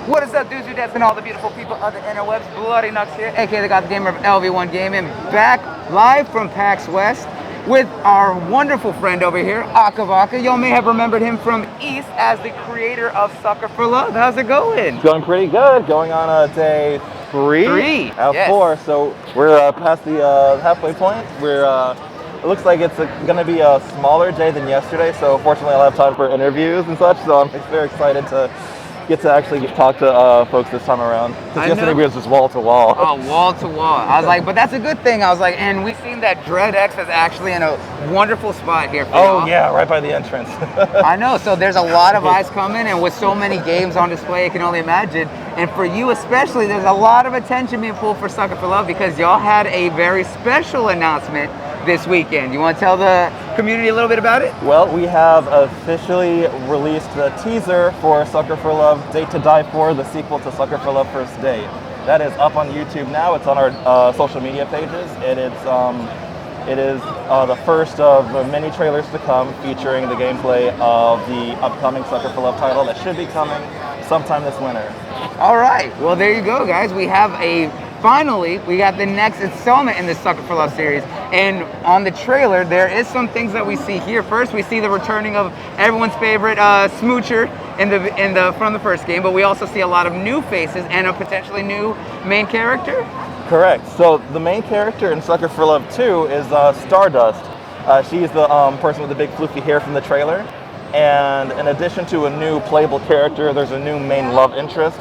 What is up, dudes, dudettes, and all the beautiful people of the interwebs? Bloodieknux here, aka the God the Gamer of LV1 Gaming, back live from PAX West with our wonderful friend over here, AkaBaka. Y'all may have remembered him from East as the creator of Sucker for Love. How's it going? It's going pretty good. Going on day three out of yes. 4. So we're past the halfway point. It looks like it's going to be a smaller day than yesterday. So fortunately, I'll have time for interviews and such. So I'm very excited to get to actually talk to folks this time around. Because yesterday we was just wall to wall. Oh, wall to wall. I was like, but that's a good thing. I was like, and we've seen that DreadX is actually in a wonderful spot here for y'all. Yeah, right by the entrance. I know, so there's a lot of eyes coming, and with so many games on display, I can only imagine. And for you especially, there's a lot of attention being pulled for Sucker for Love because y'all had a very special announcement this weekend. You want to tell the community a little bit about it? Well, we have officially released the teaser for Sucker for Love Date to Die For, the sequel to Sucker for Love First Date. That is up on YouTube now. It's on our social media pages. It is the first of many trailers to come featuring the gameplay of the upcoming Sucker for Love title that should be coming sometime this winter. All right, well there you go, guys. Finally, we got the next installment in the Sucker for Love series, and on the trailer, there is some things that we see here. First, we see the returning of everyone's favorite smoocher from the first game, but we also see a lot of new faces and a potentially new main character. Correct. So the main character in Sucker for Love 2 is Stardust. She's the person with the big floofy hair from the trailer, and in addition to a new playable character, there's a new main love interest,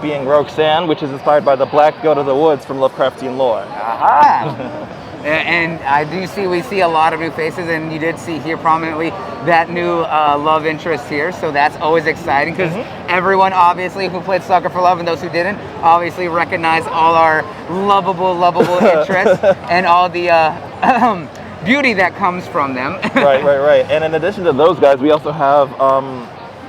being Roxanne, which is inspired by the Black Goat of the Woods from Lovecraftian lore. Aha! And we see a lot of new faces, and you did see here prominently that new love interest here, so that's always exciting because everyone obviously who played Sucker for Love and those who didn't obviously recognize all our lovable interests and all the beauty that comes from them. Right. And in addition to those guys, we also have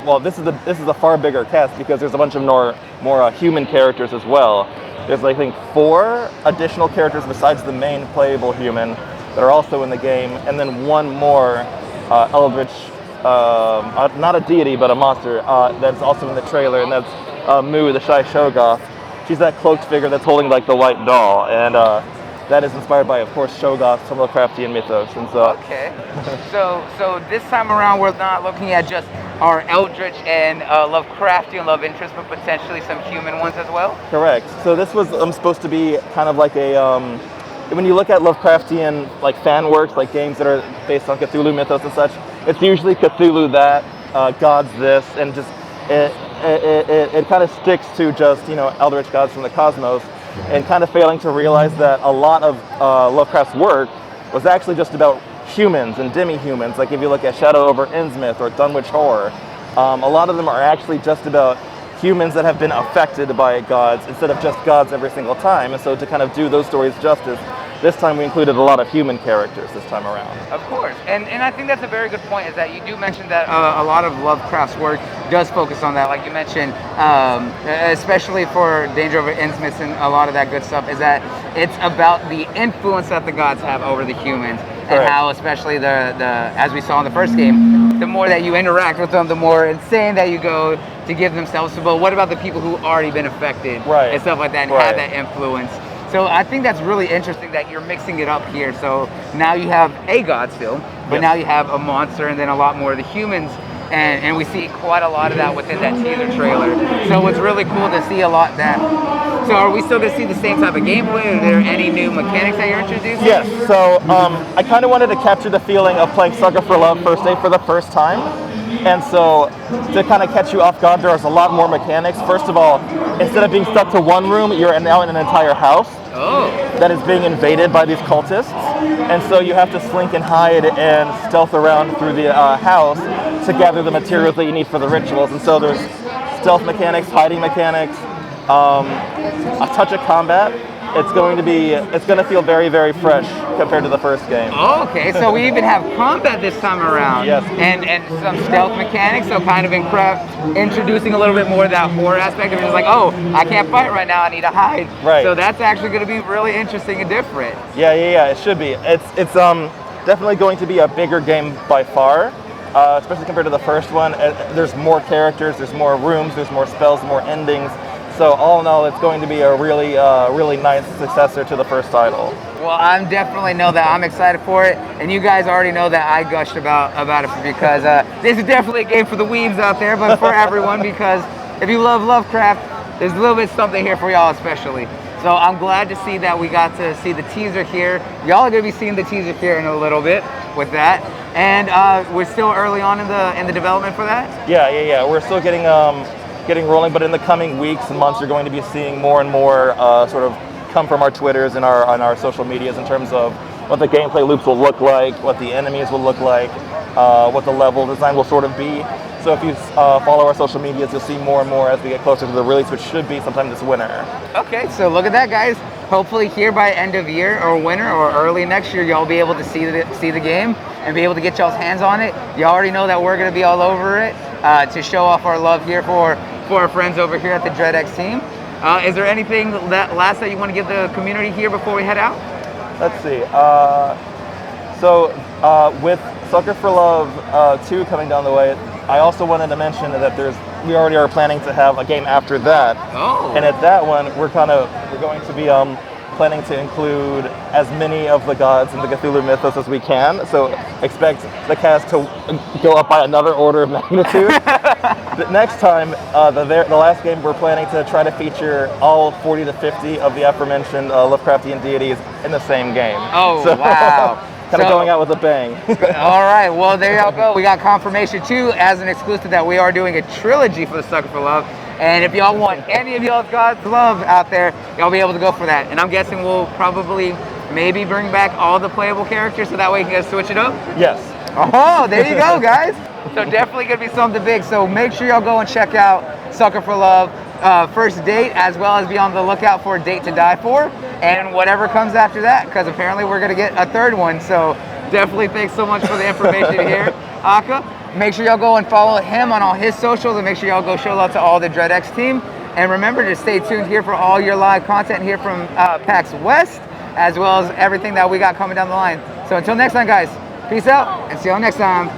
well, this is a far bigger cast because there's a bunch of more human characters as well. There's, I think, 4 additional characters besides the main playable human that are also in the game, and then 1 more eldritch, not a deity but a monster that's also in the trailer, and that's Mu, the Shy Shoggoth. She's that cloaked figure that's holding like the white doll, and that is inspired by, of course, Shoggoths from Lovecraftian mythos. And so okay, so this time around we're not looking at just our eldritch and Lovecraftian love interest, but potentially some human ones as well? Correct. So this was supposed to be kind of like a, when you look at Lovecraftian like fan works, like games that are based on Cthulhu mythos and such, it's usually Cthulhu that, gods this, and just it kind of sticks to just, eldritch gods from the cosmos, and kind of failing to realize that a lot of Lovecraft's work was actually just about humans and demi-humans. Like if you look at Shadow over Innsmouth or Dunwich Horror, a lot of them are actually just about humans that have been affected by gods instead of just gods every single time. And so to kind of do those stories justice, this time we included a lot of human characters this time around. Of course, and I think that's a very good point, is that you do mention that a lot of Lovecraft's work does focus on that, like you mentioned, especially for Danger Over Innsmouth and a lot of that good stuff, is that it's about the influence that the gods have over the humans. And how, especially as we saw in the first game, the more that you interact with them, the more insane that you go to give themselves. But what about the people who already been affected and stuff like that and have that influence? So I think that's really interesting that you're mixing it up here. So now you have a god still, but now you have a monster and then a lot more of the humans. And we see quite a lot of that within that teaser trailer. So it's really cool to see a lot of that. So are we still going to see the same type of gameplay? Are there any new mechanics that you're introducing? Yes, so I kind of wanted to capture the feeling of playing Sucker for Love First Date for the first time. And so to kind of catch you off guard, there's a lot more mechanics. First of all, instead of being stuck to one room, you're now in an entire house that is being invaded by these cultists. And so you have to slink and hide and stealth around through the house to gather the materials that you need for the rituals. And so there's stealth mechanics, hiding mechanics, a touch of combat. It's going to feel very, very fresh compared to the first game. Oh, okay, so we even have combat this time around. Yes. And some stealth mechanics, so kind of introducing a little bit more of that horror aspect of it. It's like, oh, I can't fight right now, I need to hide. Right. So that's actually going to be really interesting and different. Yeah, it should be. It's definitely going to be a bigger game by far. Especially compared to the first one. There's more characters, there's more rooms, there's more spells, more endings. So all in all, it's going to be a really nice successor to the first title. Well, I'm definitely know that I'm excited for it, and you guys already know that I gushed about it because this is definitely a game for the weebs out there, but for everyone, because if you love Lovecraft, there's a little bit something here for y'all especially. So I'm glad to see that we got to see the teaser here. Y'all are gonna be seeing the teaser here in a little bit with that, and we're still early on in the development for that. Yeah. We're still getting rolling, but in the coming weeks and months, you're going to be seeing more and more sort of come from our Twitters and our social medias in terms of what the gameplay loops will look like, what the enemies will look like, what the level design will sort of be. So if you follow our social medias, you'll see more and more as we get closer to the release, which should be sometime this winter. Okay, so look at that, guys. Hopefully here by end of year or winter or early next year, y'all be able to see the game and be able to get y'all's hands on it. You already know that we're going to be all over it to show off our love here for our friends over here at the DreadX team. Is there anything last that you want to give the community here before we head out? Let's see. With Sucker for Love 2 coming down the way, I also wanted to mention that we already are planning to have a game after that. Oh. And at that one, we're going to be planning to include as many of the gods in the Cthulhu mythos as we can. So expect the cast to go up by another order of magnitude. The next time, the last game, we're planning to try to feature all 40 to 50 of the aforementioned Lovecraftian deities in the same game. Oh, so, wow. Kind of going out with a bang. All right, well, there y'all go. We got confirmation, too, as an exclusive that we are doing a trilogy for the Sucker for Love. And if y'all want any of y'all's God's love out there, y'all be able to go for that. And I'm guessing we'll probably maybe bring back all the playable characters so that way you can switch it up? Yes. Oh, there you go, guys. So definitely going to be something big. So make sure y'all go and check out Sucker for Love first date, as well as be on the lookout for Date to Die For, and whatever comes after that, because apparently we're going to get a third one. So definitely thanks so much for the information here, Aka. Make sure y'all go and follow him on all his socials, and make sure y'all go show love to all the DreadX team. And remember to stay tuned here for all your live content here from PAX West, as well as everything that we got coming down the line. So until next time, guys, peace out, and see y'all next time.